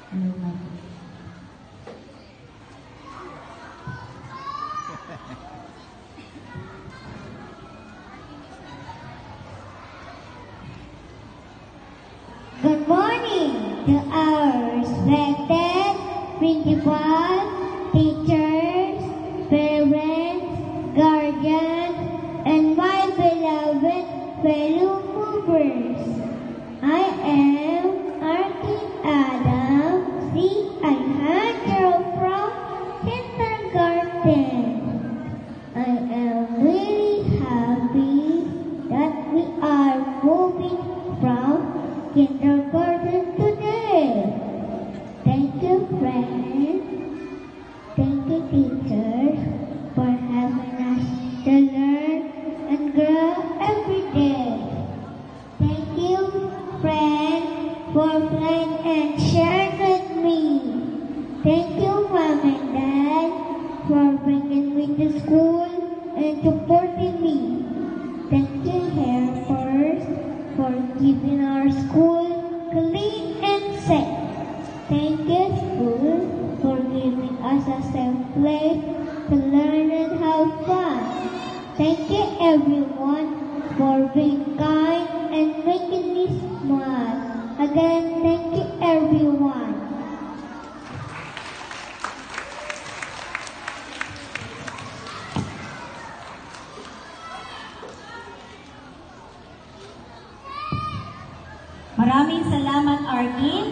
Good morning to our respected principal, teachers, parents, guardians, and my beloved fellow movers. I am Artie Adam C. Alejandro from kindergarten. I am really happy that we are moving from kindergarten today. Thank you, friends. Thank you, teachers, for having us to learn and grow every day. Thank you, friends, for playing and sharing with me. Thank you, Mom and Dad, for bringing me to school and supporting me. Thank you, helpers, for keeping our school clean and safe. Thank you, school, for giving us a safe place to learn and have fun. Thank you, everyone, for being kind and making me smile. Again, thank you, everyone. Maraming salamat, Arkin.